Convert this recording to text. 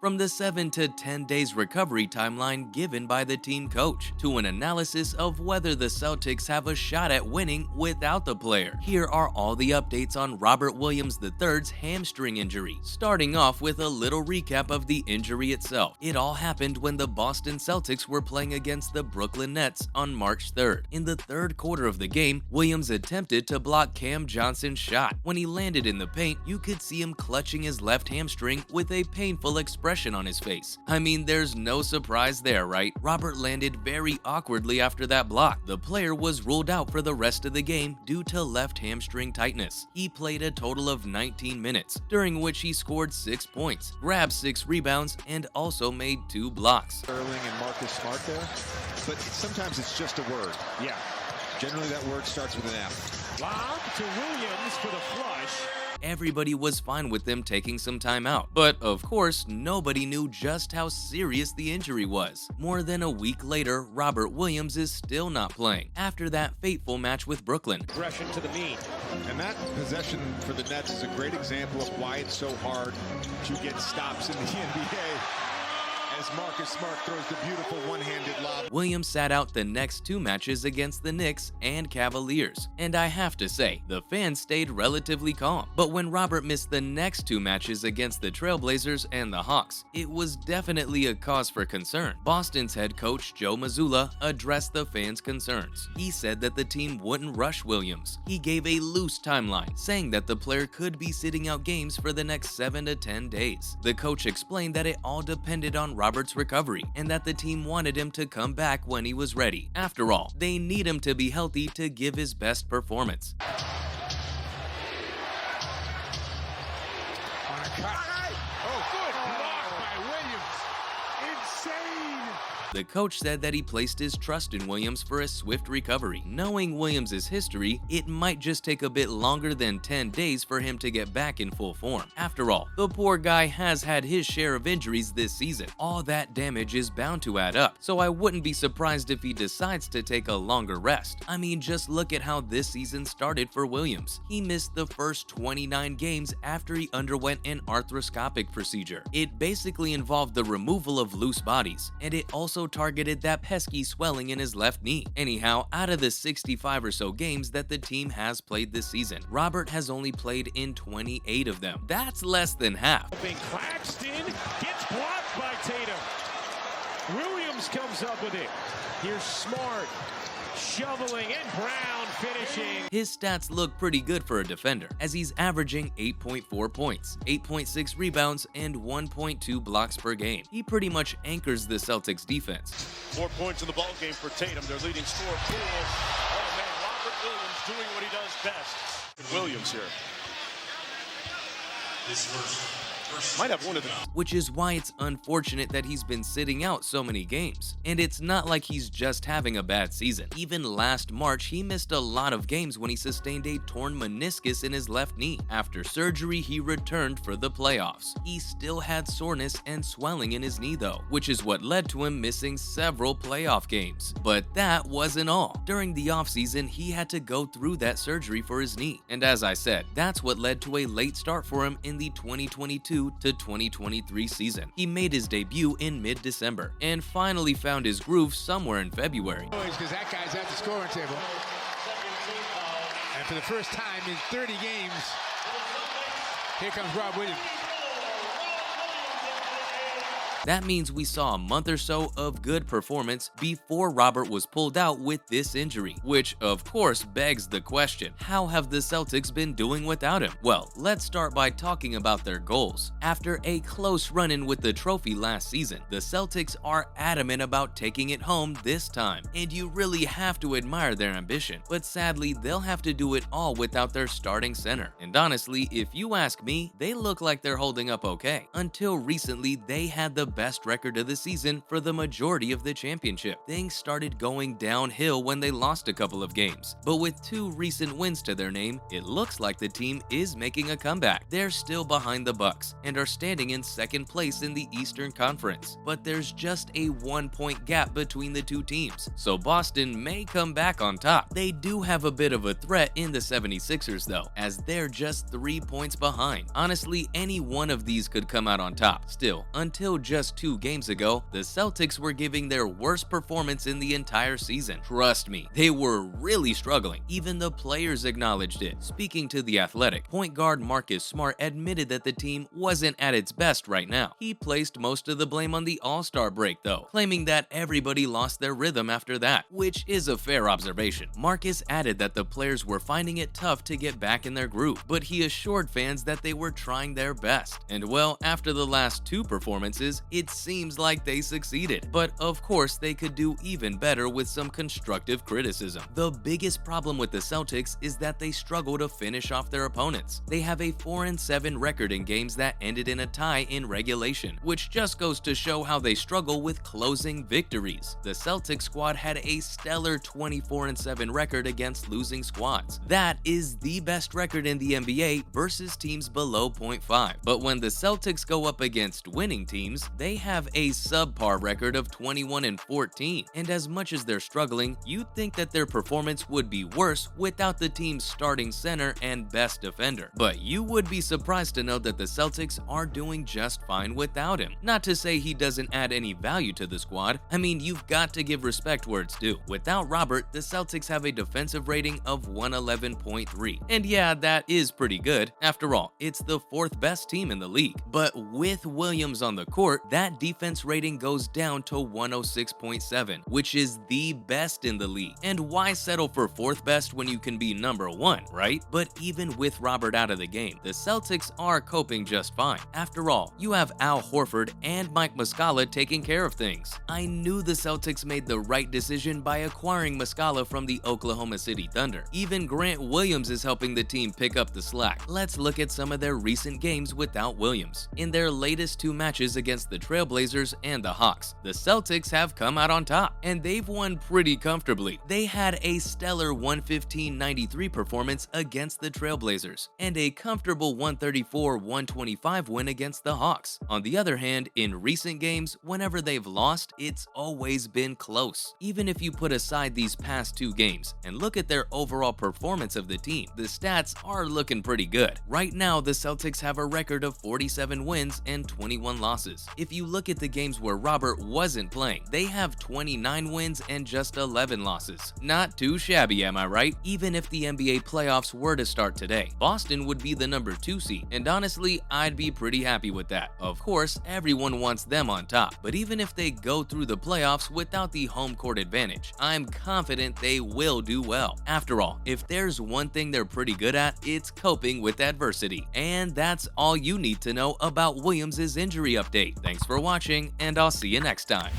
from the 7 to 10 days recovery timeline given by the team coach, to an analysis of whether the Celtics have a shot at winning without the player. Here are all the updates on Robert Williams III's hamstring injury, starting off with a little recap of the injury itself. It all happened when the Boston Celtics were playing against the Brooklyn Nets on March 3rd. In the third quarter of the game, Williams attempted to block Cam Johnson's shot. When he landed in the paint, you could see him clutching his left hamstring with a painful expression on his face. I mean, there's no surprise there, right? Robert landed very awkwardly after that block. The player was ruled out for the rest of the game due to left hamstring tightness. He played a total of 19 minutes, during which he scored 6 points, grabbed 6 rebounds, and also made 2 blocks. Sterling and Marcus Smart there, but sometimes it's just a word. Yeah. Generally that word starts with an F. Lob to Williams for the flush. Everybody was fine with them taking some time out, but of course, nobody knew just how serious the injury was. More than a week later, Robert Williams is still not playing after that fateful match with Brooklyn. Aggression to the mean. And that possession for the Nets is a great example of why it's so hard to get stops in the NBA. As Marcus Smart throws the beautiful one-handed lob. Williams sat out the next 2 matches against the Knicks and Cavaliers, and I have to say, the fans stayed relatively calm. But when Robert missed the next 2 matches against the Trailblazers and the Hawks, it was definitely a cause for concern. Boston's head coach Joe Mazzulla addressed the fans' concerns. He said that the team wouldn't rush Williams. He gave a loose timeline, saying that the player could be sitting out games for the next 7 to 10 days. The coach explained that it all depended on Robert's recovery, and that the team wanted him to come back when he was ready. After all, they need him to be healthy to give his best performance. The coach said that he placed his trust in Williams for a swift recovery. Knowing Williams' history, it might just take a bit longer than 10 days for him to get back in full form. After all, the poor guy has had his share of injuries this season. All that damage is bound to add up, so I wouldn't be surprised if he decides to take a longer rest. I mean, just look at how this season started for Williams. He missed the first 29 games after he underwent an arthroscopic procedure. It basically involved the removal of loose bodies, and it also targeted that pesky swelling in his left knee. Anyhow, out of the 65 or so games that the team has played this season, Robert has only played in 28 of them. That's less than half. Claxton gets blocked by Tatum. Williams comes up with it. Here's Smart shoveling, and Brown finishing. His stats look pretty good for a defender, as he's averaging 8.4 points, 8.6 rebounds, and 1.2 blocks per game. He pretty much anchors the Celtics defense. 4 points in the ballgame for Tatum, their leading scorer. Oh man, Robert Williams doing what he does best. Williams here. Might have one of them. Which is why it's unfortunate that he's been sitting out so many games. And it's not like he's just having a bad season. Even last March, he missed a lot of games when he sustained a torn meniscus in his left knee. After surgery, he returned for the playoffs. He still had soreness and swelling in his knee though, which is what led to him missing several playoff games. But that wasn't all. During the offseason, he had to go through that surgery for his knee. And as I said, that's what led to a late start for him in the 2022 to 2023 season. He made his debut in mid-December and finally found his groove somewhere in February. Because that guy's at the scoring table. And for the first time in 30 games, here comes Rob Williams. That means we saw a month or so of good performance before Robert was pulled out with this injury, which of course begs the question, how have the Celtics been doing without him? Well, let's start by talking about their goals. After a close run-in with the trophy last season, the Celtics are adamant about taking it home this time, and you really have to admire their ambition. But sadly, they'll have to do it all without their starting center. And honestly, if you ask me, they look like they're holding up okay. Until recently, they had the the best record of the season for the majority of the championship. Things started going downhill when they lost a couple of games, but with 2 recent wins to their name, it looks like the team is making a comeback. They're still behind the Bucks and are standing in second place in the Eastern Conference, but there's just a 1-point gap between the two teams, so Boston may come back on top. They do have a bit of a threat in the 76ers though, as they're just 3 points behind. Honestly, any one of these could come out on top. Still, until just 2 games ago, the Celtics were giving their worst performance in the entire season. Trust me, they were really struggling. Even the players acknowledged it. Speaking to The Athletic, point guard Marcus Smart admitted that the team wasn't at its best right now. He placed most of the blame on the All-Star break though, claiming that everybody lost their rhythm after that, which is a fair observation. Marcus added that the players were finding it tough to get back in their groove, but he assured fans that they were trying their best. And well, after the last 2 performances, it seems like they succeeded. But of course, they could do even better with some constructive criticism. The biggest problem with the Celtics is that they struggle to finish off their opponents. They have a 4-7 record in games that ended in a tie in regulation, which just goes to show how they struggle with closing victories. The Celtics squad had a stellar 24-7 record against losing squads. That is the best record in the NBA versus teams below .5. But when the Celtics go up against winning teams, they have a subpar record of 21-14. And as much as they're struggling, you'd think that their performance would be worse without the team's starting center and best defender. But you would be surprised to know that the Celtics are doing just fine without him. Not to say he doesn't add any value to the squad. I mean, you've got to give respect where it's due. Without Robert, the Celtics have a defensive rating of 111.3. And yeah, that is pretty good. After all, it's the 4th best team in the league. But with Williams on the court, that defense rating goes down to 106.7, which is the best in the league. And why settle for 4th best when you can be number 1, right? But even with Robert out of the game, the Celtics are coping just fine. After all, you have Al Horford and Mike Muscala taking care of things. I knew the Celtics made the right decision by acquiring Muscala from the Oklahoma City Thunder. Even Grant Williams is helping the team pick up the slack. Let's look at some of their recent games without Williams. In their latest 2 matches against the Trailblazers and the Hawks, the Celtics have come out on top, and they've won pretty comfortably. They had a stellar 115-93 performance against the Trailblazers, and a comfortable 134-125 win against the Hawks. On the other hand, in recent games, whenever they've lost, it's always been close. Even if you put aside these past 2 games and look at their overall performance of the team, the stats are looking pretty good. Right now, the Celtics have a record of 47 wins and 21 losses. If you look at the games where Robert wasn't playing, they have 29 wins and just 11 losses. Not too shabby, am I right? Even if the NBA playoffs were to start today, Boston would be the number 2 seed, and honestly, I'd be pretty happy with that. Of course, everyone wants them on top, but even if they go through the playoffs without the home court advantage, I'm confident they will do well. After all, if there's one thing they're pretty good at, it's coping with adversity. And that's all you need to know about Williams' injury update. Thanks for watching, and I'll see you next time.